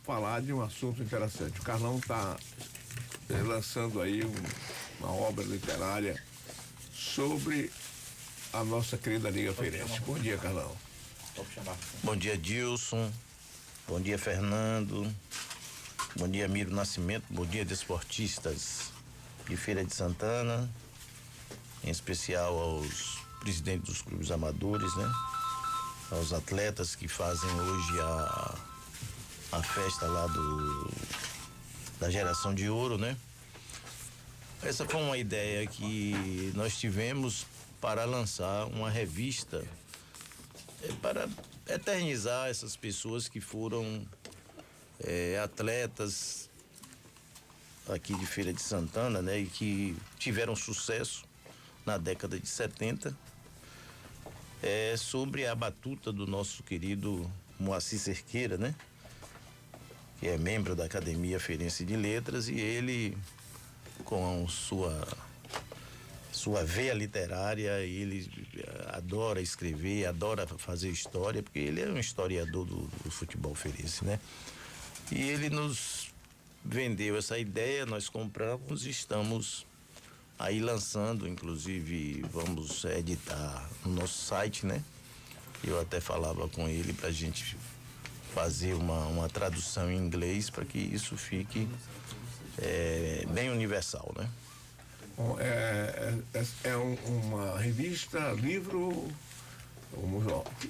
falar de um assunto interessante. O Carlão está lançando aí uma obra literária sobre a nossa querida Liga Feirense. Bom dia, Carlão. Bom dia, Dilson. Bom dia, Fernando. Bom dia, Miro Nascimento. Bom dia, desportistas de Feira de Santana, em especial aos presidentes dos clubes amadores, né? Aos atletas que fazem hoje a festa lá da geração de ouro, né? Essa foi uma ideia que nós tivemos para lançar uma revista para eternizar essas pessoas que foram atletas aqui de Feira de Santana, né? E que tiveram sucesso na década de 70, sobre a batuta do nosso querido Moacir Cerqueira, né? Que é membro da Academia Feirense de Letras, e ele, com sua veia literária, ele adora escrever, adora fazer história, porque ele é um historiador do futebol feirense, né? E ele nos vendeu essa ideia, nós compramos e estamos aí lançando, inclusive vamos editar no nosso site, né? Eu até falava com ele pra gente fazer uma tradução em inglês para que isso fique bem universal, né? Bom, uma revista, livro,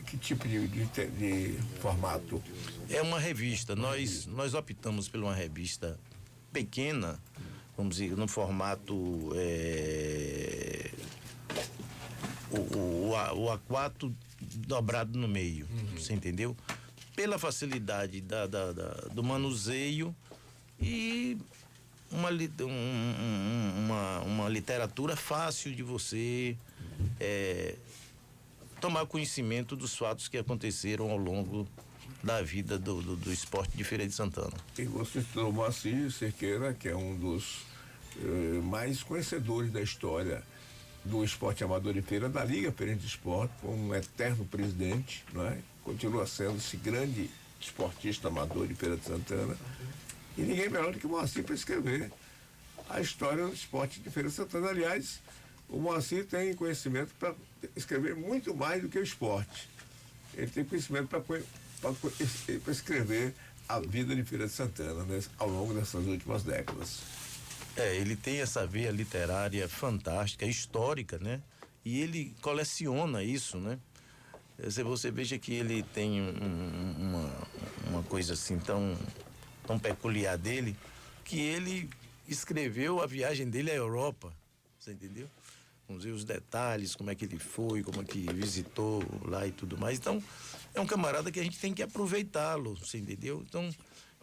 que tipo de formato? É uma revista, nós optamos por uma revista pequena, vamos dizer, no formato o A4 dobrado no meio, você entendeu? Pela facilidade do manuseio e uma literatura fácil de você tomar conhecimento dos fatos que aconteceram ao longo da vida do esporte de Feira de Santana. E você citou o Moacir Cerqueira, que é um dos mais conhecedores da história do esporte amador de feira, da Liga Feirense de Esporte, foi um eterno presidente, não é? Continua sendo esse grande esportista amador de Feira de Santana. E ninguém melhor do que o Moacir para escrever a história do esporte de Feira de Santana. Aliás, o Moacir tem conhecimento para escrever muito mais do que o esporte. Ele tem conhecimento para escrever a vida de Feira de Santana, né, ao longo dessas últimas décadas. Ele tem essa veia literária fantástica, histórica, né? E ele coleciona isso, né? Você veja que ele tem uma coisa assim tão peculiar dele, que ele escreveu a viagem dele à Europa, você entendeu? Vamos ver os detalhes, como é que ele foi, como é que visitou lá e tudo mais. Então, é um camarada que a gente tem que aproveitá-lo, você entendeu? Então,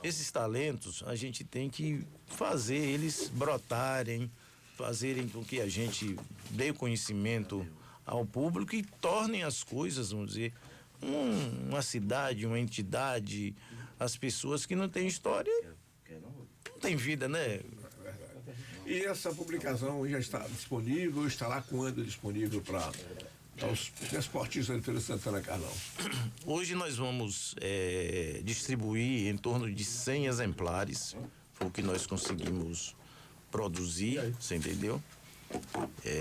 esses talentos, a gente tem que fazer eles brotarem, fazerem com que a gente dê o conhecimento ao público e tornem as coisas, vamos dizer, uma cidade, uma entidade, as pessoas que não têm história, não tem vida, né? E essa publicação já está disponível, estará quando disponível para os esportistas de Feira de Santana, Carlão? Hoje nós vamos distribuir em torno de 100 exemplares, foi o que nós conseguimos produzir, você entendeu?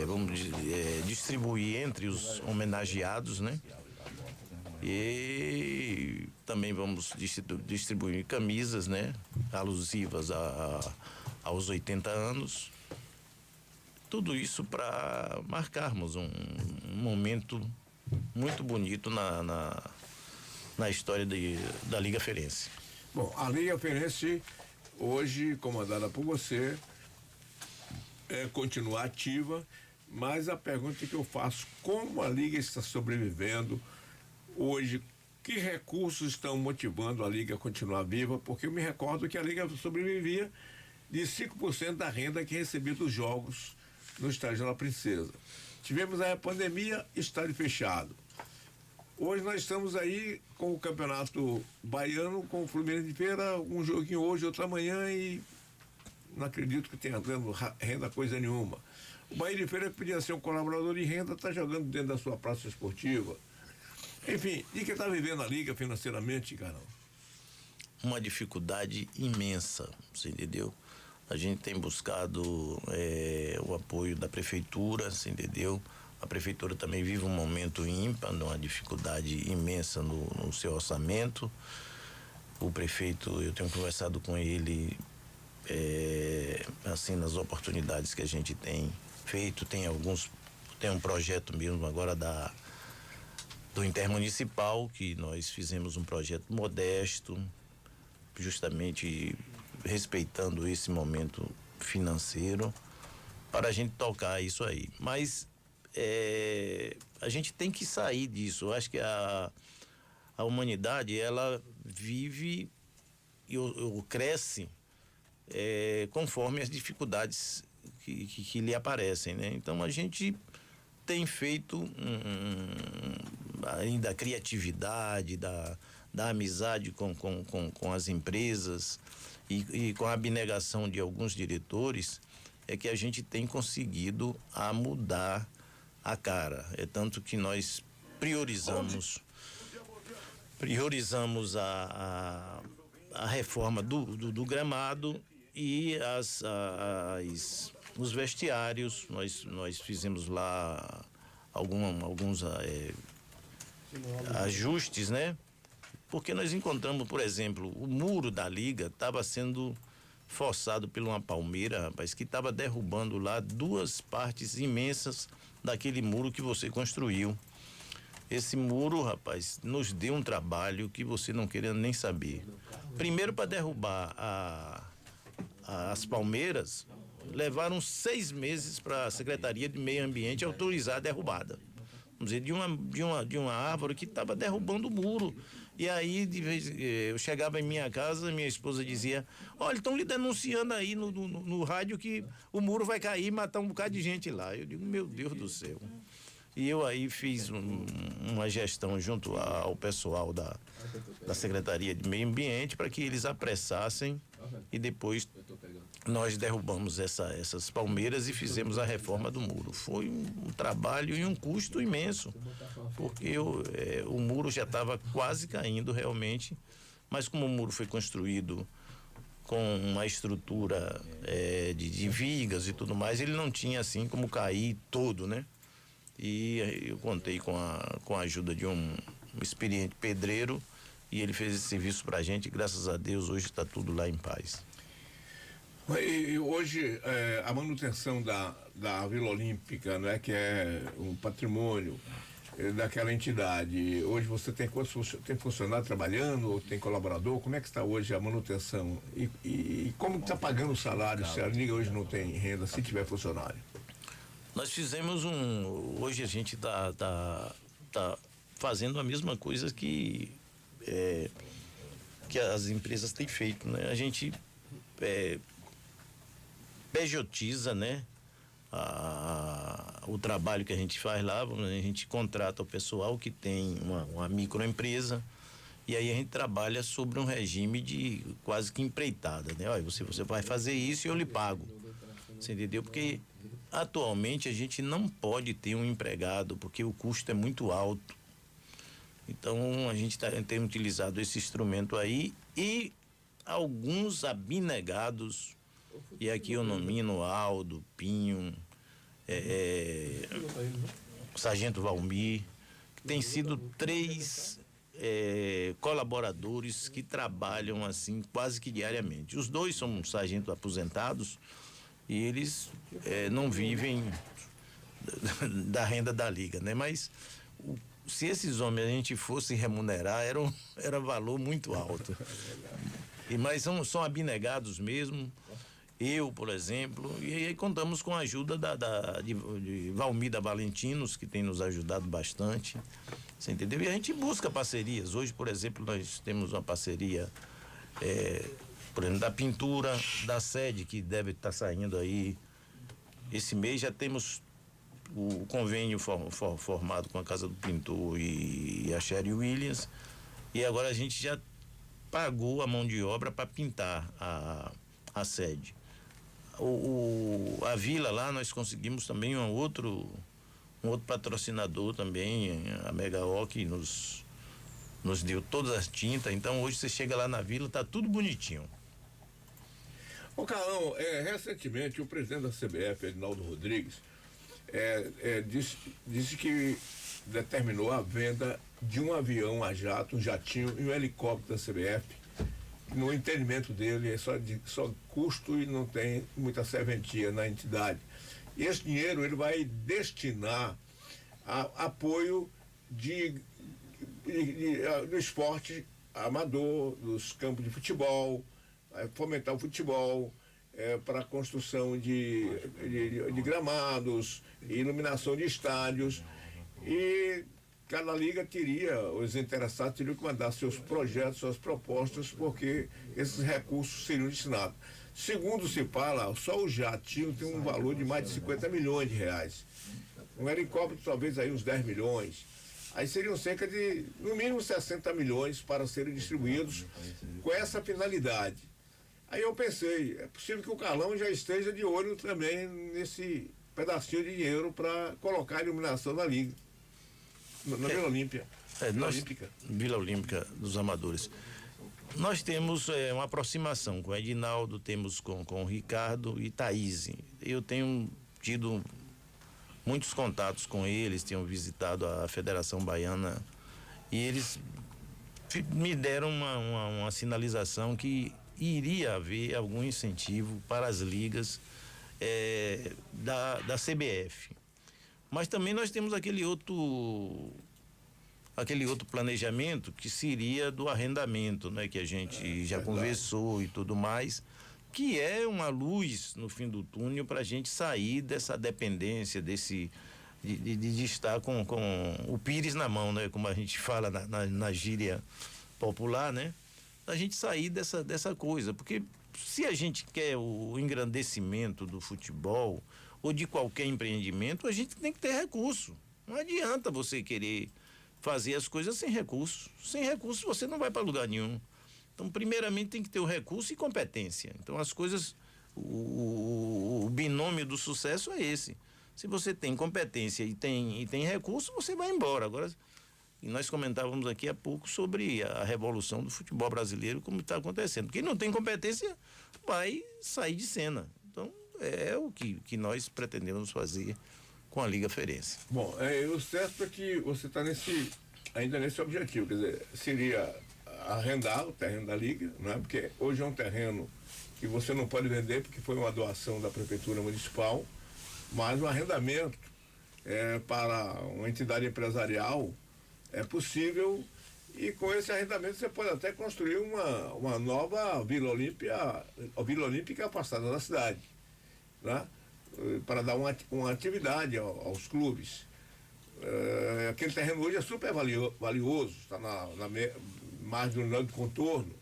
Vamos distribuir entre os homenageados, né? E também vamos distribuir camisas, né? Alusivas aos 80 anos. Tudo isso para marcarmos um momento muito bonito na história da Liga Feirense. Bom, a Liga Feirense, hoje comandada por você, continua ativa, mas a pergunta que eu faço: como a Liga está sobrevivendo hoje? Que recursos estão motivando a Liga a continuar viva? Porque eu me recordo que a Liga sobrevivia de 5% da renda que recebia dos jogos no estádio da Princesa. Tivemos aí a pandemia, estádio fechado. Hoje nós estamos aí com o Campeonato Baiano, com o Fluminense de Feira, um joguinho hoje, outro amanhã, e não acredito que tenha dando renda coisa nenhuma. O Bahia de Feira, que podia ser um colaborador de renda, está jogando dentro da sua praça esportiva. Enfim, de que está vivendo a Liga financeiramente, Carol? uma dificuldade imensa, você entendeu? A gente tem buscado o apoio da prefeitura, você entendeu? A prefeitura também vive um momento ímpar, uma dificuldade imensa no seu orçamento. O prefeito, eu tenho conversado com ele, assim, nas oportunidades que a gente tem feito. Tem um projeto mesmo agora do Intermunicipal, que nós fizemos um projeto modesto, justamente respeitando esse momento financeiro, para a gente tocar isso aí. Mas a gente tem que sair disso. Eu acho que a humanidade, ela vive ou cresce conforme as dificuldades que lhe aparecem, né? Então a gente tem feito ainda a criatividade da amizade com as empresas e com a abnegação de alguns diretores, é que a gente tem conseguido a mudar a cara. É tanto que nós priorizamos a reforma do gramado e os vestiários. Nós fizemos lá alguns ajustes, né? Porque nós encontramos, por exemplo, o muro da liga estava sendo forçado por uma palmeira, rapaz, que estava derrubando lá 2 partes imensas daquele muro que você construiu. Esse muro, rapaz, nos deu um trabalho que você não queria nem saber. Primeiro, para derrubar as palmeiras, levaram 6 meses para a Secretaria de Meio Ambiente autorizar a derrubada. Vamos dizer, de uma árvore que estava derrubando o muro. E aí, de vez eu chegava em minha casa, minha esposa dizia: olha, estão lhe denunciando aí no rádio que o muro vai cair e matar um bocado de gente lá. Eu digo, meu Deus do céu. E eu aí fiz uma gestão junto ao pessoal da Secretaria de Meio Ambiente para que eles apressassem, e depois nós derrubamos essas palmeiras e fizemos a reforma do muro. Foi um trabalho e um custo imenso, porque o muro já estava quase caindo realmente, mas como o muro foi construído com uma estrutura de vigas e tudo mais, ele não tinha assim como cair todo, né? E eu contei com a ajuda de um experiente pedreiro, e ele fez esse serviço pra gente, e graças a Deus hoje está tudo lá em paz. E hoje a manutenção da Vila Olímpica, né, que é um patrimônio daquela entidade, hoje você tem funcionário trabalhando, ou tem colaborador? Como é que está hoje a manutenção? E como está pagando o salário se a liga hoje não tem renda, se tiver funcionário? Nós fizemos hoje a gente tá fazendo a mesma coisa que as empresas têm feito, né? A gente pejotiza, né? O trabalho que a gente faz lá. A gente contrata o pessoal que tem uma microempresa, e aí a gente trabalha sobre um regime de quase que empreitada, né? Olha, você vai fazer isso e eu lhe pago. Você entendeu? Porque atualmente a gente não pode ter um empregado porque o custo é muito alto. Então a gente tem utilizado esse instrumento aí, e alguns abnegados, e aqui eu nomino Aldo, Pinho, Sargento Valmir, que tem sido 3 colaboradores que trabalham assim quase que diariamente. Os 2 são sargentos aposentados, e eles não vivem da renda da liga, né? Mas se esses homens a gente fosse remunerar, era valor muito alto. Mas são abnegados mesmo. Eu, por exemplo, e aí contamos com a ajuda de Valmida Valentinos, que tem nos ajudado bastante, você entendeu? E a gente busca parcerias. Hoje, por exemplo, nós temos uma parceria, por exemplo, da pintura da sede, que deve estar saindo aí esse mês. Já temos o convênio formado com a Casa do Pintor e a Sherry Williams, e agora a gente já pagou a mão de obra para pintar a sede. A vila lá, nós conseguimos também um outro patrocinador também, a Mega O, que nos nos deu todas as tintas, então hoje você chega lá na vila, tá tudo bonitinho. Ô Carlão, recentemente o presidente da CBF, Edinaldo Rodrigues, disse que determinou a venda de um avião a jato, um jatinho e um helicóptero da CBF. No entendimento dele é só custo e não tem muita serventia na entidade. E esse dinheiro ele vai destinar a apoio do esporte amador, dos campos de futebol, fomentar o futebol, para a construção de gramados, iluminação de estádios. E cada liga os interessados teriam que mandar seus projetos, suas propostas, porque esses recursos seriam destinados. Segundo se fala, só o jatinho tem um valor de mais de 50 milhões de reais. Um helicóptero talvez aí uns 10 milhões. Aí seriam cerca de, no mínimo, 60 milhões para serem distribuídos com essa finalidade. Aí eu pensei, é possível que o Carlão já esteja de olho também nesse pedacinho de dinheiro para colocar a iluminação da liga. Na Vila Olímpia. Vila Olímpica dos Amadores. Nós temos uma aproximação com o Edinaldo, temos com o Ricardo e Thaís. Eu tenho tido muitos contatos com eles, tenho visitado a Federação Baiana e eles me deram uma sinalização que iria haver algum incentivo para as ligas da CBF. Mas também nós temos aquele outro planejamento que seria do arrendamento, né? Que a gente já conversou e tudo mais, que é uma luz no fim do túnel para a gente sair dessa dependência, de estar com o pires na mão, né? Como a gente fala na gíria popular, né? A gente sair dessa coisa, porque se a gente quer o engrandecimento do futebol ou de qualquer empreendimento, a gente tem que ter recurso. Não adianta você querer fazer as coisas sem recurso. Sem recurso você não vai para lugar nenhum. Então, primeiramente tem que ter o recurso e competência. Então, as coisas, o binômio do sucesso é esse. Se você tem competência e tem recurso, você vai embora. Agora, e nós comentávamos aqui há pouco sobre a revolução do futebol brasileiro, como está acontecendo. Quem não tem competência vai sair de cena. Então, é o que nós pretendemos fazer com a Liga Feirense. Bom, o certo é que você está ainda nesse objetivo, quer dizer, seria arrendar o terreno da Liga, não é? Porque hoje é um terreno que você não pode vender porque foi uma doação da Prefeitura Municipal, mas o arrendamento para uma entidade empresarial é possível, e com esse arrendamento você pode até construir uma nova Vila Olímpica afastada da cidade, né? Para dar uma atividade aos clubes. Aquele terreno hoje é super valioso, está na margem do de contorno,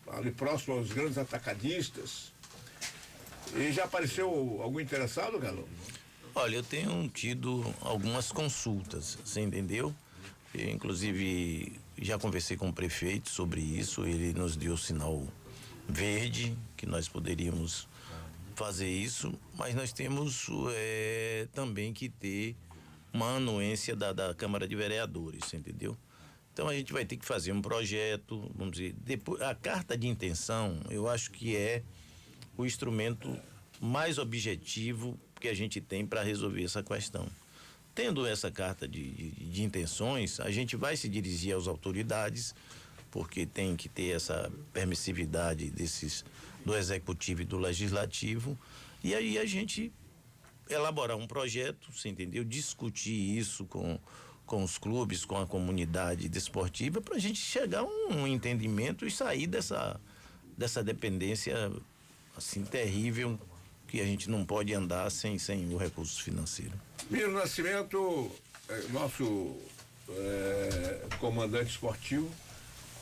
ali próximo aos grandes atacadistas. E já apareceu algum interessado, Galo? Olha, eu tenho tido algumas consultas, você entendeu? Eu, inclusive, já conversei com o prefeito sobre isso, ele nos deu o sinal verde, que nós poderíamos fazer isso, mas nós temos também que ter uma anuência da Câmara de Vereadores, entendeu? Então a gente vai ter que fazer um projeto, vamos dizer, depois, a carta de intenção, eu acho que é o instrumento mais objetivo que a gente tem para resolver essa questão. Tendo essa carta de intenções, a gente vai se dirigir às autoridades, porque tem que ter essa permissividade do executivo e do legislativo, e aí a gente elaborar um projeto, você entendeu? Discutir isso com os clubes, com a comunidade desportiva, para a gente chegar a um entendimento e sair dessa dependência assim terrível, que a gente não pode andar sem o recurso financeiro. Miro Nascimento, nosso comandante esportivo,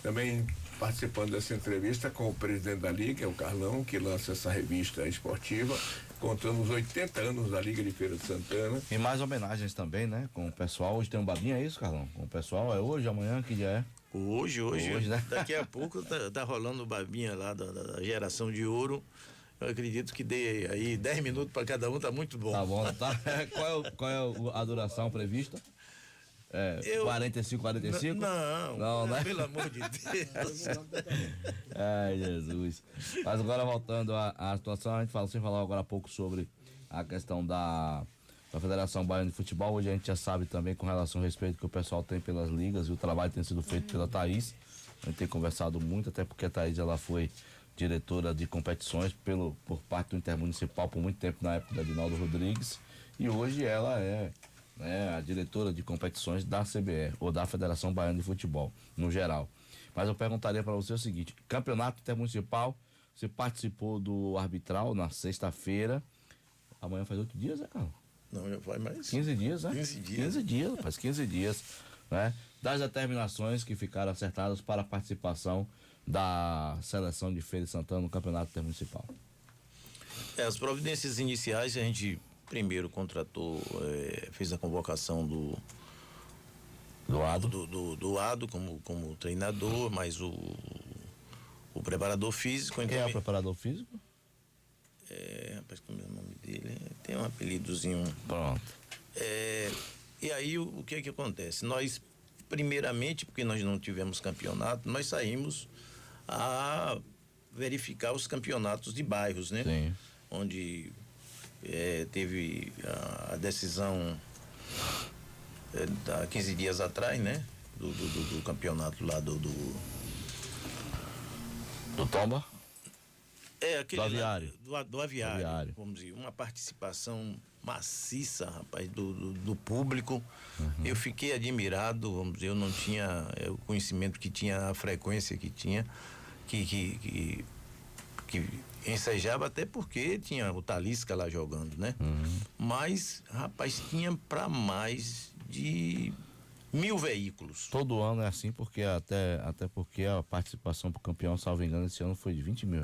também participando dessa entrevista com o presidente da Liga, o Carlão, que lança essa revista esportiva, contando os 80 anos da Liga de Feira de Santana. E mais homenagens também, né? Com o pessoal. Hoje tem um babinha, é isso, Carlão? Com o pessoal, é hoje, amanhã, que dia é? Hoje, né? Daqui a pouco tá rolando o babinha lá da geração de ouro. Eu acredito que dê aí 10 minutos para cada um, tá muito bom. Tá bom, tá? Qual é a duração prevista? Eu- 45, 45? Não, né? pelo amor de Deus. Ai, Jesus. Mas agora voltando à situação, a gente falou, você falou agora há pouco sobre a questão da Federação Baiana de Futebol. Hoje a gente já sabe também com relação ao respeito que o pessoal tem pelas ligas e o trabalho tem sido feito pela Thaís. A gente tem conversado muito, até porque a Thaís ela foi diretora de competições por parte do Intermunicipal por muito tempo, na época da Dinaldo Rodrigues. E hoje ela é, né, a diretora de competições da CBE, ou da Federação Baiana de Futebol, no geral. Mas eu perguntaria para você o seguinte: campeonato intermunicipal, você participou do arbitral na sexta-feira. Amanhã faz 8 dias, né, cara? Não, já vai mais. 15 dias, né? 15 dias. 15 dias, rapaz, 15 dias, né? Das determinações que ficaram acertadas para a participação da seleção de Feira de Santana no campeonato intermunicipal. As providências iniciais a gente primeiro contratou, fez a convocação do Doado. do Ado como treinador, mas o preparador físico. Quem é o preparador físico? Rapaz, como é o nome dele? Tem um apelidozinho. Pronto. E aí o que é que acontece? Nós, primeiramente, porque nós não tivemos campeonato, nós saímos a verificar os campeonatos de bairros, né? Sim. Onde teve a decisão há 15 dias atrás, né? Do campeonato lá do Tomba? aquele Do aviário. Do aviário. Aviário. Vamos dizer, uma participação maciça, rapaz, do público. Eu fiquei admirado, vamos dizer, eu não tinha o conhecimento que tinha, a frequência que tinha, que ensejava, até porque tinha o Talisca lá jogando, né? Mas, rapaz, tinha para mais de 1.000 veículos. Todo ano é assim, porque até porque a participação pro campeão, salvo engano, esse ano foi de R$20 mil.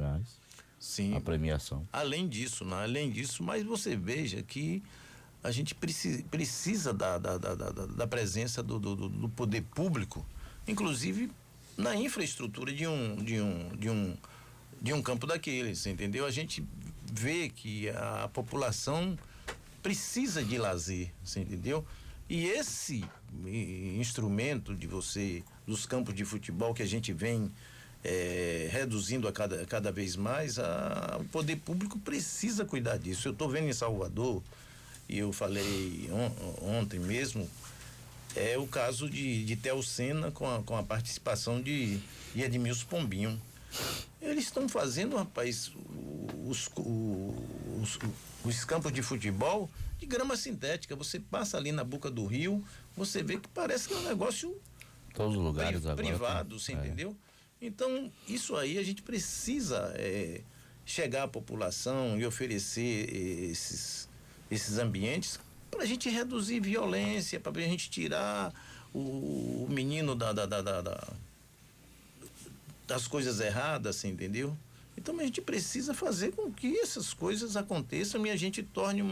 Sim. A premiação. Além disso, mas você veja que a gente precisa da presença do poder público, inclusive na infraestrutura de um campo daqueles, entendeu? A gente vê que a população precisa de lazer, você entendeu? E esse instrumento dos campos de futebol que a gente vem reduzindo a cada vez mais, o poder público precisa cuidar disso. Eu estou vendo em Salvador, e eu falei ontem mesmo, o caso de Teocena com a participação de Edmilson Pombinho. Eles estão fazendo, rapaz, os campos de futebol de grama sintética. Você passa ali na boca do rio, você vê que parece que é um negócio Todos os lugares agora privado, você entendeu? Então, isso aí a gente precisa chegar à população e oferecer esses ambientes para a gente reduzir violência, para a gente tirar o menino das coisas erradas, você entendeu? Então a gente precisa fazer com que essas coisas aconteçam e a gente torne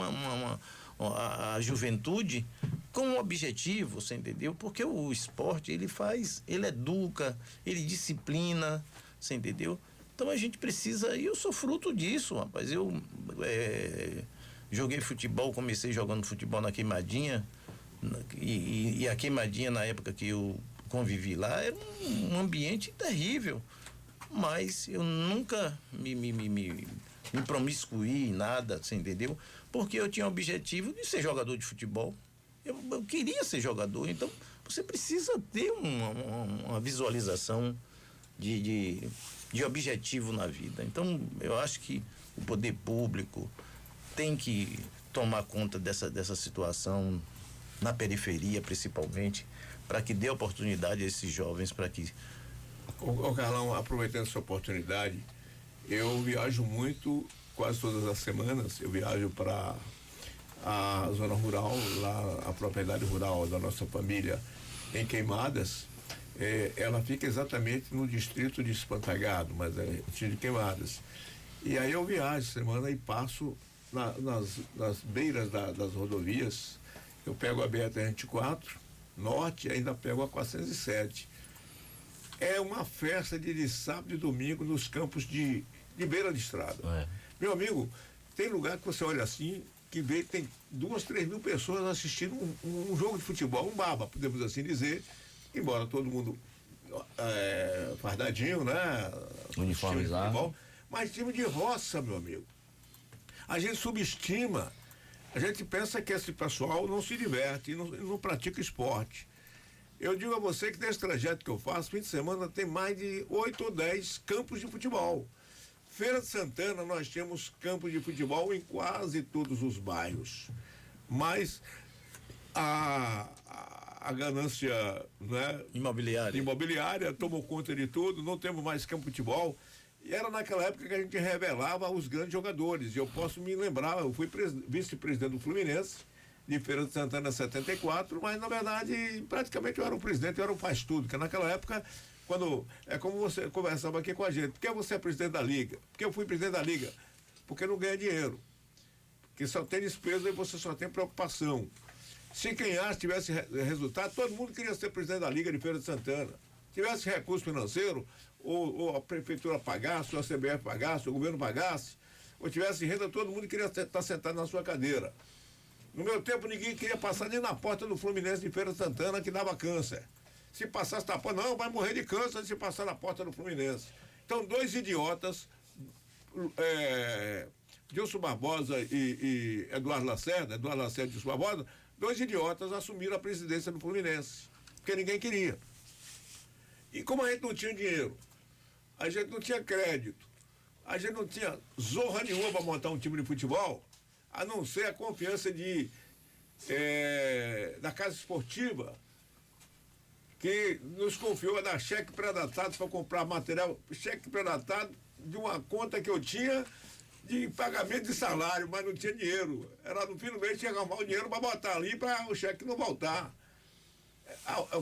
a juventude com um objetivo, você entendeu? Porque o esporte, ele educa, ele disciplina, você entendeu? Então a gente precisa, e eu sou fruto disso, rapaz. Eu joguei futebol, comecei jogando futebol na Queimadinha, e a Queimadinha, na época que eu convivi lá, era um ambiente terrível, mas eu nunca me promiscuí em nada, você entendeu? Porque eu tinha o objetivo de ser jogador de futebol. Eu queria ser jogador, então você precisa ter uma visualização de objetivo na vida. Então eu acho que o poder público tem que tomar conta dessa situação na periferia, principalmente, para que dê oportunidade a esses jovens, para que... Ô Carlão, aproveitando essa oportunidade, eu viajo muito, quase todas as semanas, eu viajo para a zona rural, lá a propriedade rural da nossa família em Queimadas. Ela fica exatamente no distrito de Espantagado, mas é de Queimadas. E aí eu viajo semana e passo nas beiras das rodovias. Eu pego a BR-324 Norte e ainda pego a 407. É uma festa de sábado e domingo nos campos de beira de estrada. Meu amigo, tem lugar que você olha assim, que vê, tem 2, 3 mil pessoas assistindo um jogo de futebol, um baba, podemos assim dizer, embora todo mundo fardadinho, né? Uniformizado. Mas time de roça, meu amigo. A gente subestima, a gente pensa que esse pessoal não se diverte, não pratica esporte. Eu digo a você que nesse trajeto que eu faço, fim de semana tem mais de 8 ou 10 campos de futebol. Feira de Santana, nós temos campos de futebol em quase todos os bairros. Mas a ganância, né, imobiliária tomou conta de tudo, não temos mais campo de futebol. E era naquela época que a gente revelava os grandes jogadores. Eu posso me lembrar, eu fui vice-presidente do Fluminense, de Feira de Santana em 74, mas na verdade, praticamente eu era o presidente, eu era o faz-tudo, porque naquela época, quando, é como você conversava aqui com a gente, por que você é presidente da Liga? Porque eu fui presidente da Liga? Porque não ganha dinheiro. Porque só tem despesa e você só tem preocupação. Se quem tivesse resultado, todo mundo queria ser presidente da Liga de Feira de Santana. Tivesse recurso financeiro, ou a prefeitura pagasse, ou a CBF pagasse, ou o governo pagasse, ou tivesse renda, todo mundo queria estar sentado na sua cadeira. No meu tempo, ninguém queria passar nem na porta do Fluminense de Feira de Santana, que dava câncer. Se passasse na porta, não, vai morrer de câncer se passar na porta do Fluminense. Então, 2 idiotas, Dilson Barbosa e Eduardo Lacerda e Dilson Barbosa, 2 idiotas assumiram a presidência do Fluminense, porque ninguém queria. E como a gente não tinha dinheiro, a gente não tinha crédito, a gente não tinha zorra nenhuma para montar um time de futebol, a não ser a confiança da Casa Esportiva, que nos confiou a dar cheque pré-datado para comprar material, cheque pré-datado de uma conta que eu tinha de pagamento de salário, mas não tinha dinheiro. Era no fim do mês, tinha que arrumar o dinheiro para botar ali para o cheque não voltar.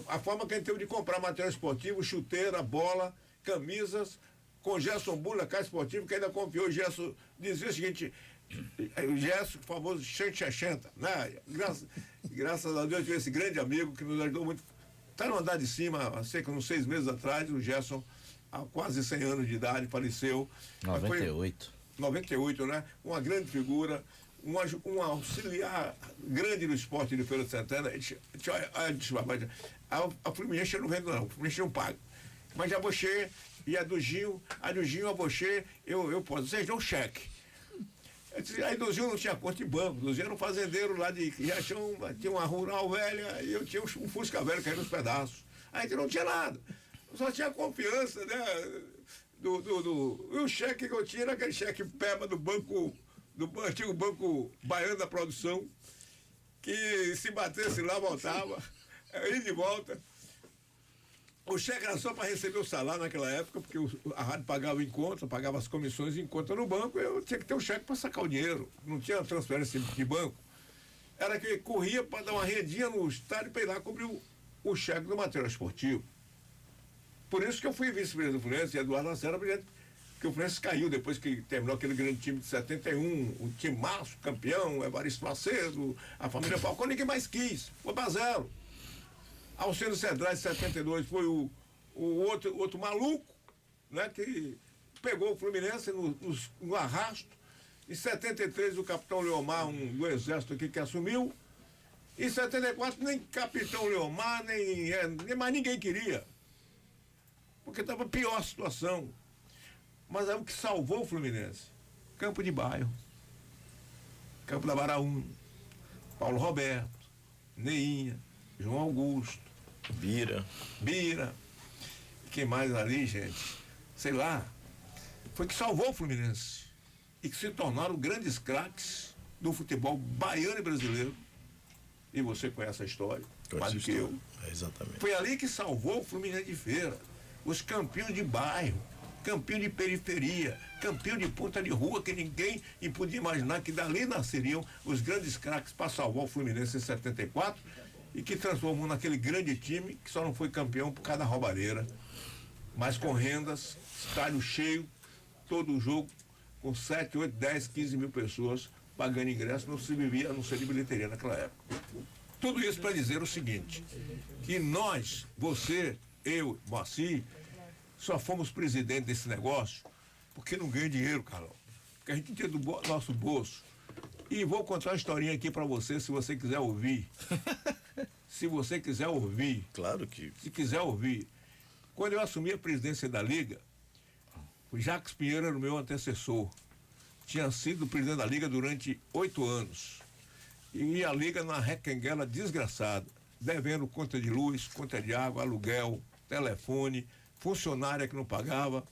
A forma que a gente teve de comprar material esportivo, chuteira, bola, camisas, com Gerson Bula, Casa Esportiva, que ainda confiou. O Gerson dizia o seguinte, o Gerson, famoso Xenta, né? Graças a Deus, tive esse grande amigo que nos ajudou muito. Está no andar de cima, cerca de uns 6 meses atrás, o Gerson, há quase 100 anos de idade, faleceu. 98, né? Uma grande figura, um auxiliar grande no esporte de Feira de Santana. A Fluminense não vende, não, o Fluminense não paga. Mas a Bochê e a do Gil, a Bochê, eu posso, vocês dão cheque. Aí do Gil não tinha conta de banco, do Gil era um fazendeiro lá de Riachão, tinha uma rural velha, e eu tinha um Fusca velho caindo nos pedaços. A gente não tinha nada, só tinha confiança, né? E o cheque que eu tinha era aquele cheque PEBA do antigo Banco Baiano da Produção, que se batesse lá, voltava, ia de volta. O cheque era só para receber o salário naquela época, porque a rádio pagava em conta, pagava as comissões em conta no banco, eu tinha que ter um cheque para sacar o dinheiro, não tinha transferência de banco. Era que corria para dar uma rendinha no estádio para ir lá cobrir o cheque do material esportivo. Por isso que eu fui vice-presidente do Fluminense e Eduardo Lacerda, porque o Fluminense caiu depois que terminou aquele grande time de 71, o time Márcio, campeão, Evaristo Macedo, a família Falcão, ninguém mais quis, foi para 0. Alcino Cedrais, de 72, foi o outro maluco, né, que pegou o Fluminense no arrasto. Em 73, o capitão Leomar, do Exército aqui, que assumiu. Em 74, nem capitão Leomar, nem mais ninguém queria. Porque estava pior a situação. Mas é o que salvou o Fluminense. Campo de bairro. Campo da Baraúna. Paulo Roberto. Neinha. João Augusto. Bira. Quem mais ali, gente? Sei lá. Foi que salvou o Fluminense. E que se tornaram grandes craques do futebol baiano e brasileiro. E você conhece a história, mais do que eu. Exatamente. Foi ali que salvou o Fluminense de Feira. Os campeões de bairro, campeão de periferia, campeão de ponta de rua, que ninguém podia imaginar que dali nasceriam os grandes craques para salvar o Fluminense em 74 e que transformou naquele grande time que só não foi campeão por causa da roubalheira, mas com rendas, estádio cheio, todo o jogo, com 7, 8, 10, 15 mil pessoas pagando ingresso, não se vivia a não ser de bilheteria naquela época. Tudo isso para dizer o seguinte, que nós, você, eu, Moacir, só fomos presidente desse negócio porque não ganha dinheiro, Carlão. Porque a gente tira do nosso bolso E vou contar uma historinha aqui para você, se você quiser ouvir. Se você quiser ouvir. Claro que. Se quiser ouvir. Quando eu assumi a presidência da Liga, o Jacques Pinheiro era o meu antecessor. Tinha sido presidente da Liga durante 8 anos. E a Liga na requenguela desgraçada, devendo conta de luz, conta de água, aluguel, telefone, funcionária que não pagava.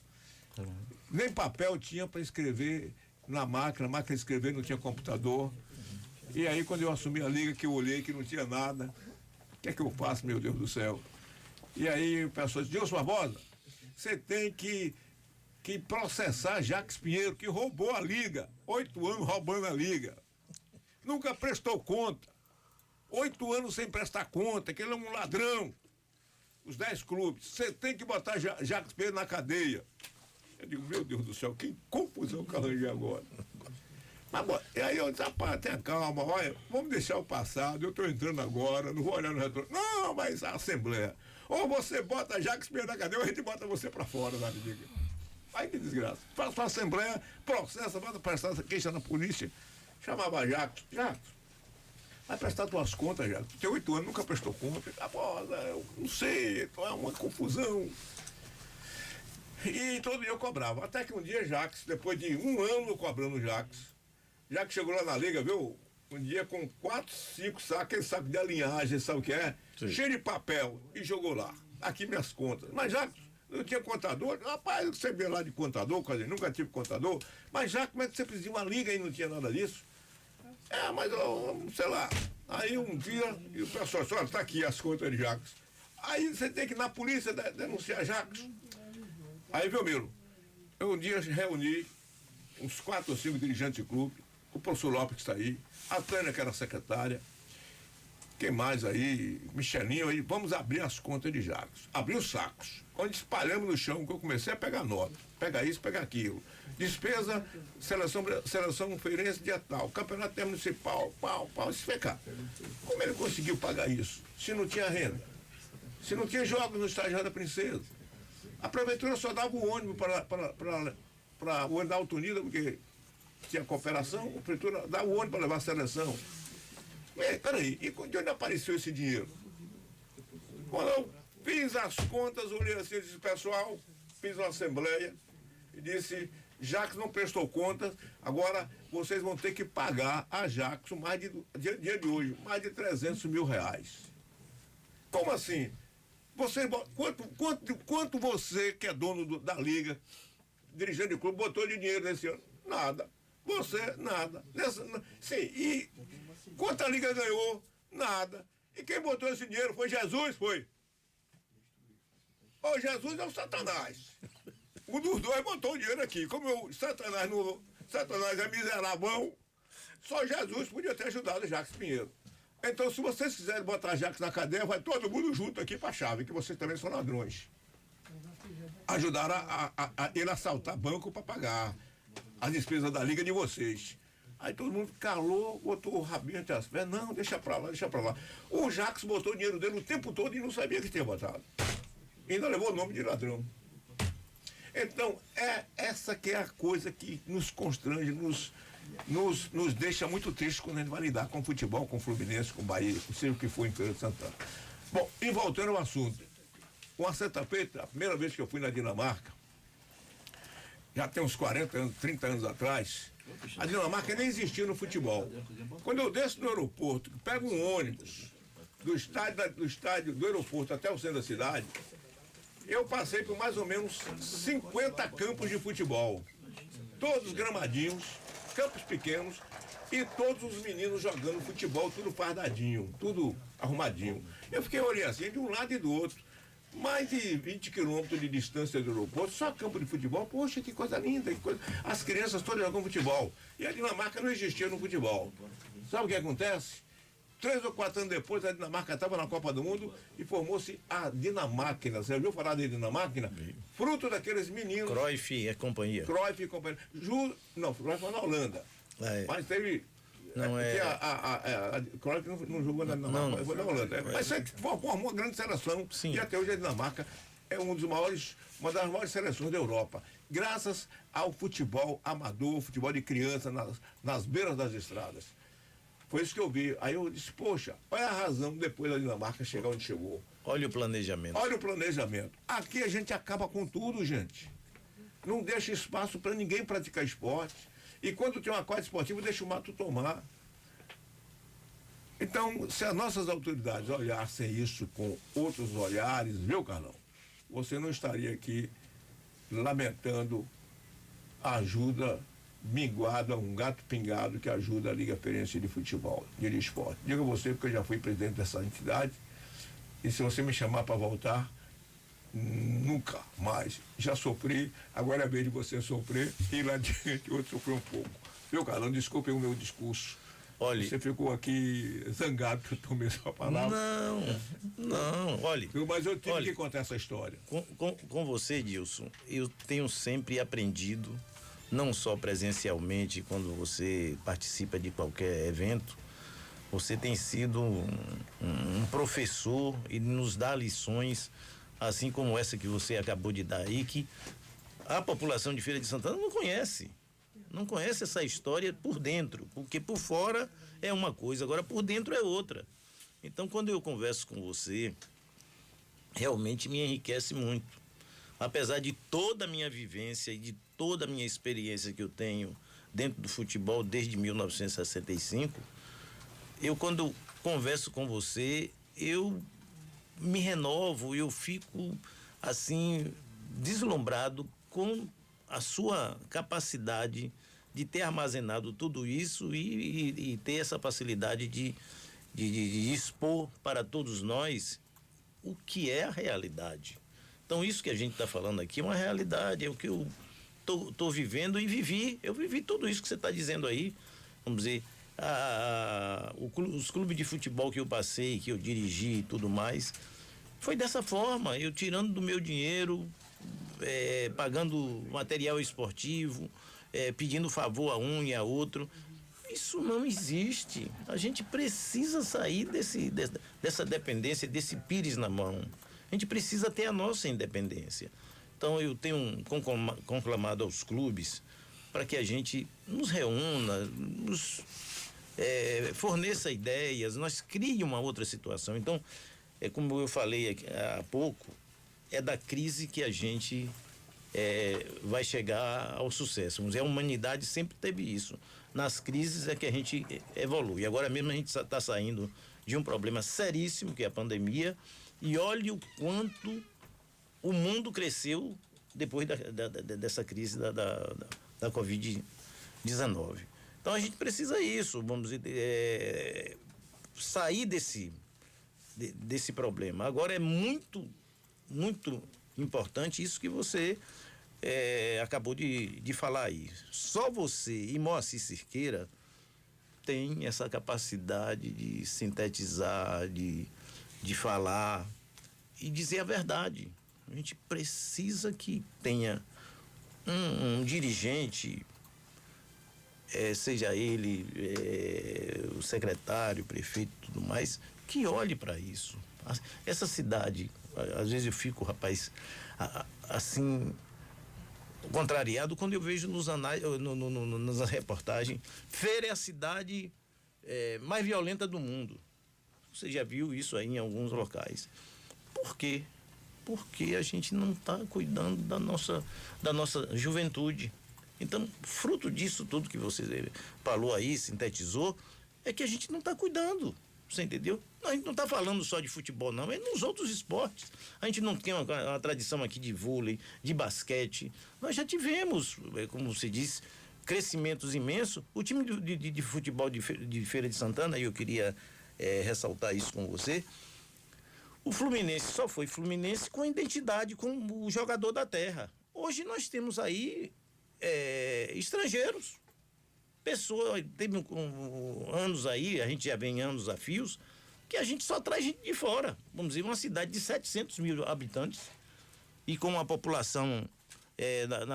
Nem papel tinha para escrever na máquina, a máquina de escrever não tinha computador. E aí quando eu assumi a Liga, que eu olhei que não tinha nada, o que é que eu faço, meu Deus do céu? E aí o pessoal disse, Dilson Barbosa, você tem que processar Jacques Pinheiro, que roubou a Liga, 8 anos roubando a Liga. Nunca prestou conta. 8 anos sem prestar conta, que ele é um ladrão. Os 10 clubes. Você tem que botar Jacques Pinheiro na cadeia. Eu digo, meu Deus do céu, que confusão que eu arranjei agora. Mas, bom, e aí eu disse, rapaz, tenha calma, olha, vamos deixar o passado, eu estou entrando agora, não vou olhar no retorno. Não, mas a Assembleia. Ou você bota Jacques Pinheiro na cadeia, ou a gente bota você para fora da Liga. Aí que desgraça. Faça a Assembleia, processa, bota prestar essa queixa na polícia. Chamava Jacques. Jacques, vai prestar tuas contas, Jacques. Tu tem 8 anos, nunca prestou conta. Ah, pô, eu não sei, é uma confusão. E todo dia eu cobrava. Até que um dia Jacques, depois de 1 ano cobrando Jacques chegou lá na Liga, viu? Um dia com 4, 5 sacos, aquele saco de alinhagem, sabe o que é? Sim. Cheio de papel, e jogou lá. Aqui minhas contas. Mas Jacques, não tinha contador? Rapaz, eu sabia lá de contador, quer dizer, nunca tive contador. Mas Jacques, como é que você precisa de uma Liga e não tinha nada disso? Mas eu, sei lá. Aí um dia, e o pessoal disse, olha, tá aqui as contas de Jacques. Aí você tem que ir na polícia denunciar Jacques. Aí, viu, Miro? Eu um dia reuni uns 4 ou 5 dirigentes de clube, o professor Lopes que está aí, a Tânia, que era secretária, quem mais aí, Michelinho aí, vamos abrir as contas de Jacques. Abrir os sacos, onde espalhamos no chão, que eu comecei a pegar nota, pegar isso, pegar aquilo. Despesa, seleção feirense dia tal, campeonato municipal, pau, isso foi cá. Como ele conseguiu pagar isso? Se não tinha renda, se não tinha jogos no estádio da Princesa. A prefeitura só dava o ônibus para o ônibus da Alto Unida, porque tinha cooperação, a prefeitura dava o ônibus para levar a seleção. Peraí, e de onde apareceu esse dinheiro? Quando eu fiz as contas, olhei assim e disse, pessoal, fiz uma assembleia e disse, Jacques não prestou contas, agora vocês vão ter que pagar a Jacques, dia de hoje, mais de 300 mil reais. Como assim? Você, quanto você, que é dono da Liga, dirigente de clube, botou de dinheiro nesse ano? Nada. Você, nada. Sim, e quanto a Liga ganhou? Nada. E quem botou esse dinheiro foi Jesus? Foi. O Jesus é o Satanás. Um dos dois botou o dinheiro aqui. Como Satanás é miserável, só Jesus podia ter ajudado o Jacques Pinheiro. Então, se vocês quiserem botar Jacques na cadeia, vai todo mundo junto aqui para a chave, que vocês também são ladrões. Ajudaram a ele assaltar banco para pagar as despesas da Liga de vocês. Aí todo mundo calou, botou o rabinho entre as pernas. Não, deixa pra lá. O Jacques botou o dinheiro dele o tempo todo e não sabia que tinha botado. E ainda levou o nome de ladrão. Então, essa que é a coisa que nos constrange, nos deixa muito tristes quando a gente vai lidar com futebol, com Fluminense, com Bahia, seja o que for em Feira de Santana. Bom, e voltando ao assunto. Uma sexta-feira, a primeira vez que eu fui na Dinamarca, já tem uns 40 anos, 30 anos atrás, a Dinamarca nem existia no futebol. Quando eu desço do aeroporto, pego um ônibus do estádio do aeroporto até o centro da cidade, eu passei por mais ou menos 50 campos de futebol. Todos gramadinhos, campos pequenos, e todos os meninos jogando futebol, tudo fardadinho, tudo arrumadinho. Eu fiquei olhando assim, de um lado e do outro. Mais de 20 quilômetros de distância do aeroporto, só campo de futebol. Poxa, que coisa linda, que coisa. As crianças todas jogam futebol. E a Dinamarca não existia no futebol. Sabe o que acontece? 3 ou 4 anos depois, a Dinamarca estava na Copa do Mundo e formou-se a Dinamáquina. Você ouviu falar da Dinamáquina? Fruto daqueles meninos. Cruyff e companhia. Cruyff foi na Holanda. Mas teve. Não é. Cruyff não jogou na Dinamarca, foi na Holanda. Mas sempre formou uma grande seleção. Sim. E até hoje a Dinamarca é uma das maiores seleções da Europa. graças ao futebol amador, futebol de criança nas beiras das estradas. Foi isso que eu vi. Aí eu disse, poxa, olha a razão depois da Dinamarca chegar onde chegou. Olha o planejamento. Olha o planejamento. Aqui a gente acaba com tudo, gente. Não deixa espaço para ninguém praticar esporte. E quando tem uma quadra esportiva, deixa o mato tomar. Então, se as nossas autoridades olhassem isso com outros olhares, viu, Carlão? Você não estaria aqui lamentando a ajuda minguada, um gato pingado que ajuda a Liga Feirense de Futebol, de esporte. Diga você, porque eu já fui presidente dessa entidade, e se você me chamar para voltar, nunca mais. Já sofri, agora é a vez de você sofrer e lá adiante outro sofreu um pouco. Viu, Carlão? Desculpe o meu discurso. Olha, você ficou aqui zangado que eu tomei sua palavra. Não, olha. Mas eu tive que contar essa história. Com você, Dilson, eu tenho sempre aprendido, não só presencialmente, quando você participa de qualquer evento, você tem sido um professor e nos dá lições, assim como essa que você acabou de dar aí, que a população de Feira de Santana não conhece. Não conhece essa história por dentro, porque por fora é uma coisa, agora por dentro é outra. Então, quando eu converso com você, realmente me enriquece muito. Apesar de toda a minha vivência e de toda a minha experiência que eu tenho dentro do futebol desde 1965, quando converso com você, eu me renovo, eu fico assim deslumbrado com a sua capacidade de ter armazenado tudo isso e ter essa facilidade de expor para todos nós o que é a realidade. Então, isso que a gente está falando aqui é uma realidade, é o que eu estou vivendo e vivi. Eu vivi tudo isso que você está dizendo aí. Vamos dizer, os clubes de futebol que eu passei, que eu dirigi e tudo mais, foi dessa forma, eu tirando do meu dinheiro, pagando material esportivo, pedindo favor a um e a outro. Isso não existe. A gente precisa sair dessa dependência, desse pires na mão. A gente precisa ter a nossa independência. Então eu tenho conclamado aos clubes para que a gente nos reúna, nos forneça ideias, nós crie uma outra situação. Então, como eu falei há pouco, é da crise que a gente vai chegar ao sucesso. A humanidade sempre teve isso. Nas crises é que a gente evolui. Agora mesmo a gente está saindo de um problema seríssimo, que é a pandemia, e olhe o quanto o mundo cresceu depois dessa crise da Covid-19. Então a gente precisa isso, vamos dizer, sair desse problema. Agora é muito, muito importante isso que você acabou de falar aí. Só você e Moacir Cirqueira tem essa capacidade de sintetizar, de falar e dizer a verdade. A gente precisa que tenha um dirigente, seja ele o secretário, o prefeito e tudo mais, que olhe para isso. Essa cidade, às vezes eu fico, rapaz, assim, contrariado quando eu vejo nas reportagens, Feira é a cidade mais violenta do mundo. Você já viu isso aí em alguns locais. Por quê? Porque a gente não está cuidando da nossa juventude. Então, fruto disso tudo que você falou aí, sintetizou, é que a gente não está cuidando. Você entendeu? A gente não está falando só de futebol, não, é nos outros esportes. A gente não tem uma tradição aqui de vôlei, de basquete. Nós já tivemos, como você disse, crescimentos imensos. O time de futebol de Feira de Santana, eu queria ressaltar isso com você. O Fluminense só foi Fluminense com identidade, com o jogador da terra. Hoje nós temos aí estrangeiros. Pessoas, teve anos aí, a gente já vem anos a fios, que a gente só traz gente de fora. Vamos dizer, uma cidade de 700 mil habitantes e com uma população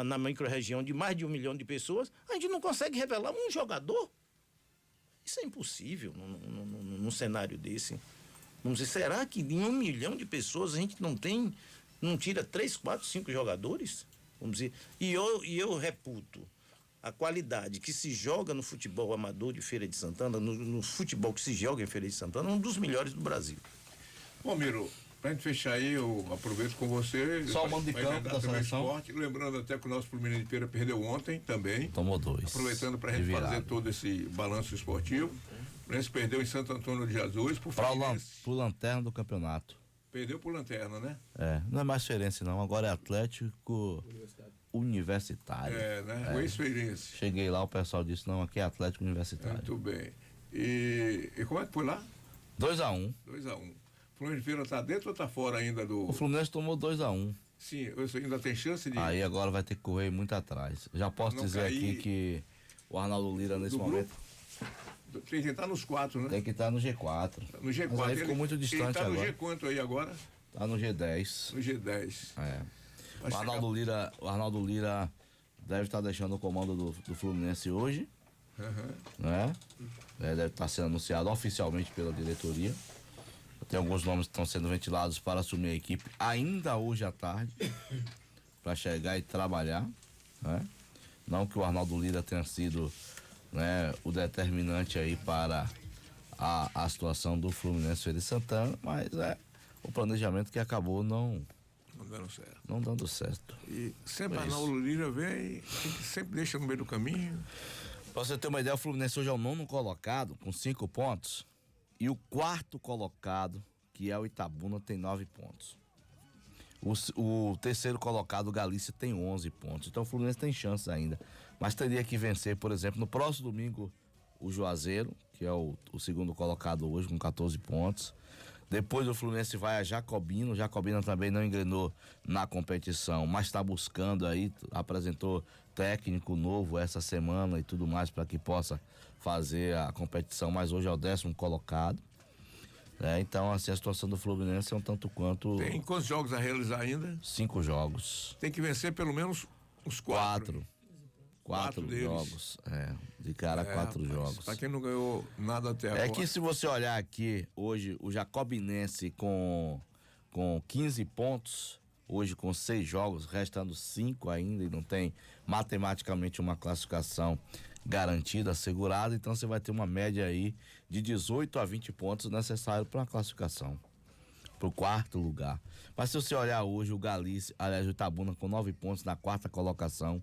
na micro-região de mais de 1 milhão de pessoas, a gente não consegue revelar um jogador. Isso é impossível num cenário desse. Vamos dizer, será que em 1 milhão de pessoas a gente não tira 3, 4, 5 jogadores? vamos dizer. E eu reputo a qualidade que se joga no futebol amador de Feira de Santana, no futebol que se joga em Feira de Santana, um dos melhores do Brasil. Bom, Miro, pra gente fechar aí, eu aproveito com você. Só o mando de campo da seleção. Esporte, lembrando até que o nosso Fluminense de Feira perdeu ontem também. Tomou 2. Aproveitando pra gente fazer todo esse balanço esportivo. O Fluminense perdeu em Santo Antônio de Jesus pro Lanterna do campeonato. Perdeu pro Lanterna, né? Não é mais Feirense não, agora é Atlético Universitário. Né? O ex-Feirense. Cheguei lá, o pessoal disse, não, aqui é Atlético Universitário. Muito bem. E como é que foi lá? 2-1. 2-1. O Fluminense de Feira tá dentro ou tá fora ainda do... O Fluminense tomou 2-1. Sim, você ainda tem chance de... Aí agora vai ter que correr muito atrás. Já posso não dizer cair aqui que o Arnaldo Lira nesse momento... Tem que estar nos 4, né? Tem que estar no G4. No G4. Mas aí ficou muito distante ele tá agora. no G quanto aí agora? Tá no G10. No G10. O Arnaldo Lira deve estar deixando o comando do Fluminense hoje. Né? Deve estar sendo anunciado oficialmente pela diretoria. Tem alguns nomes que estão sendo ventilados para assumir a equipe ainda hoje à tarde. Para chegar e trabalhar. Né? Não que o Arnaldo Lira tenha sido, né, o determinante aí para a situação do Fluminense Feira de Santana, mas é o planejamento que acabou não dando certo. E sempre Arnaldo Lira vem, sempre deixa no meio do caminho. Pra você ter uma ideia, o Fluminense hoje é o 9º colocado, com 5 pontos, e o 4º colocado, que é o Itabuna, tem 9 pontos. O 3º colocado, o Galícia, tem 11 pontos. Então o Fluminense tem chance ainda. Mas teria que vencer, por exemplo, no próximo domingo, o Juazeiro, que é o 2º colocado hoje, com 14 pontos. Depois o Fluminense vai a Jacobina. O Jacobina também não engrenou na competição, mas está buscando aí, apresentou técnico novo essa semana e tudo mais para que possa fazer a competição, mas hoje é o 10º colocado. Então, assim, a situação do Fluminense é um tanto quanto... Tem quantos jogos a realizar ainda? 5 jogos. Tem que vencer pelo menos uns 4. 4 jogos. De cara, 4 jogos. Pra quem não ganhou nada até agora. É que se você olhar aqui, hoje, o Jacobinense com 15 pontos, hoje com 6 jogos, restando 5 ainda, e não tem matematicamente uma classificação garantida, assegurada, então você vai ter uma média aí de 18 a 20 pontos necessários para uma classificação, para o 4º lugar. Mas se você olhar hoje o Galícia, aliás, o Itabuna com 9 pontos na 4ª colocação,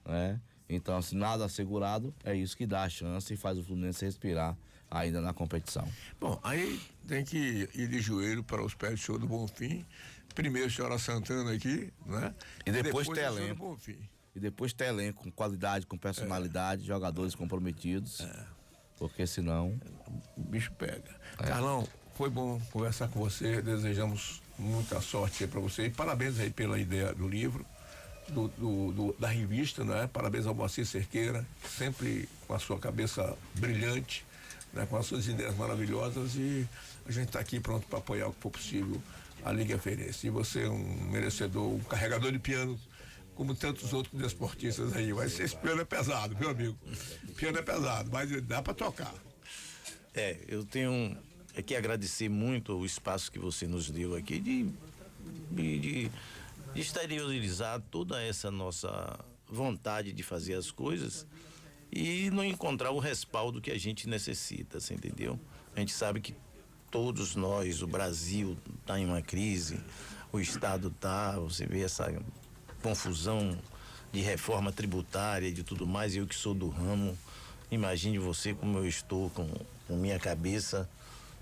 né? Então, se nada assegurado, é isso que dá a chance e faz o Fluminense respirar ainda na competição. Bom, aí tem que ir de joelho para os pés do Senhor do Bonfim. Primeiro, senhora Santana aqui, né? E depois ter elenco. E depois ter elenco com qualidade, com personalidade, jogadores comprometidos. Porque senão o bicho pega. Carlão, foi bom conversar com você. Desejamos muita sorte aí para você. E parabéns aí pela ideia do livro, da revista, né? Parabéns ao Moacir Cerqueira, sempre com a sua cabeça brilhante, né? Com as suas ideias maravilhosas, e a gente está aqui pronto para apoiar o que for possível a Liga Feirense. E você é um merecedor, um carregador de piano, como tantos outros desportistas aí. Mas esse piano é pesado, meu amigo. O piano é pesado, mas dá para tocar. Eu tenho que agradecer muito o espaço que você nos deu aqui de exteriorizar toda essa nossa vontade de fazer as coisas e não encontrar o respaldo que a gente necessita, você entendeu? A gente sabe que todos nós, o Brasil está em uma crise, o Estado está, você vê essa confusão de reforma tributária e de tudo mais, eu que sou do ramo, imagine você como eu estou com minha cabeça,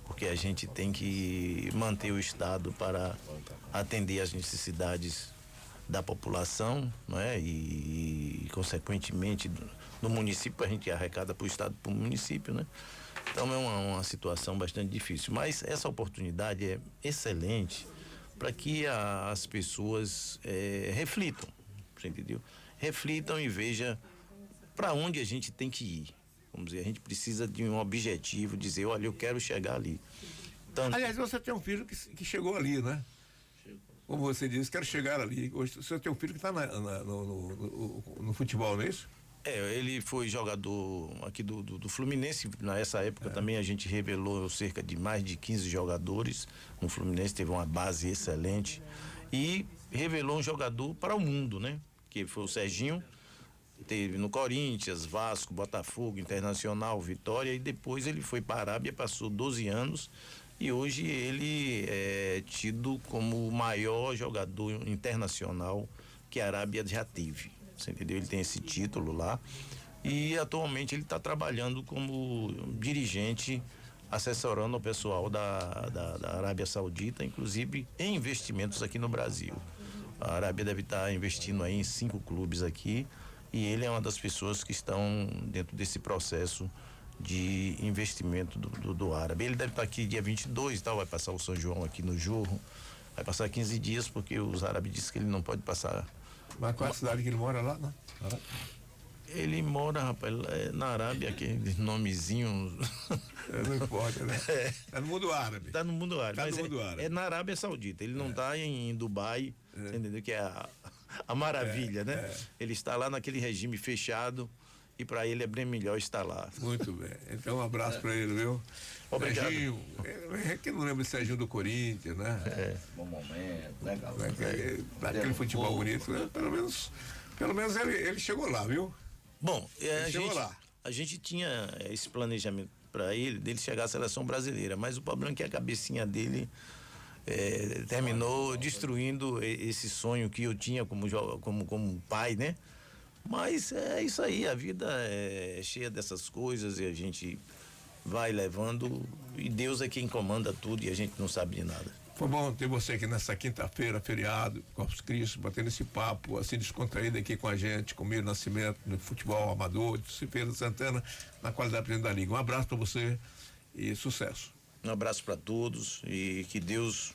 porque a gente tem que manter o Estado para atender às necessidades da população, não é? E consequentemente, do município, a gente arrecada para o Estado, para o município, né? Então é uma situação bastante difícil. Mas essa oportunidade é excelente para que as pessoas reflitam, você entendeu? Reflitam e vejam para onde a gente tem que ir. Vamos dizer, a gente precisa de um objetivo, dizer, olha, eu quero chegar ali. Aliás, você tem um filho que chegou ali, né? Como você disse, quero chegar ali. Hoje você tem um filho que está no futebol, não é isso? Ele foi jogador aqui do Fluminense. Nessa época também a gente revelou cerca de mais de 15 jogadores. No Fluminense teve uma base excelente. E revelou um jogador para o mundo, né? Que foi o Serginho, teve no Corinthians, Vasco, Botafogo, Internacional, Vitória, e depois ele foi para a Arábia, passou 12 anos e hoje ele é tido como o maior jogador internacional que a Arábia já teve, você entendeu? Ele tem esse título lá e atualmente ele está trabalhando como dirigente, assessorando o pessoal da Arábia Saudita, inclusive em investimentos aqui no Brasil. A Arábia deve estar investindo aí em 5 clubes aqui e ele é uma das pessoas que estão dentro desse processo de investimento do árabe. Ele deve estar aqui dia 22 e tal, vai passar o São João aqui no Jorro, vai passar 15 dias porque os árabes dizem que ele não pode passar. Mas qual é a cidade que ele mora lá, né? Ele mora, rapaz, na Arábia, aquele nomezinho. Não importa, né? Tá no mundo árabe. Tá no mundo árabe. Tá mas no mundo árabe. É na Arábia Saudita. Ele não tá em Dubai, você entendeu? Que é a maravilha, né? Ele está lá naquele regime fechado e para ele é bem melhor estar lá. Muito bem. Então, um abraço para ele, viu? Obrigado. Serginho, quem não lembra de Serginho do Corinthians, né? Bom momento, legal. Daquele futebol bonito, né? Pelo menos ele chegou lá, viu? Bom, chegou lá. A gente tinha esse planejamento para dele chegar à seleção brasileira, mas o problema é que a cabecinha dele terminou destruindo esse sonho que eu tinha como pai, né? Mas é isso aí, a vida é cheia dessas coisas e a gente vai levando e Deus é quem comanda tudo e a gente não sabe de nada. Foi bom ter você aqui nessa quinta-feira, feriado, Corpus Christi, batendo esse papo assim descontraído aqui com a gente, com o Miro Nascimento, no futebol amador, de Feira de Santana, na qualidade de presidente da Liga. Um abraço para você e sucesso. Um abraço para todos e que Deus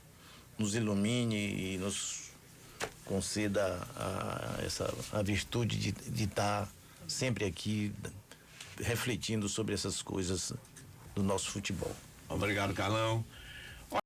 nos ilumine e nos conceda a virtude de estar sempre aqui refletindo sobre essas coisas do nosso futebol. Obrigado, Carlão.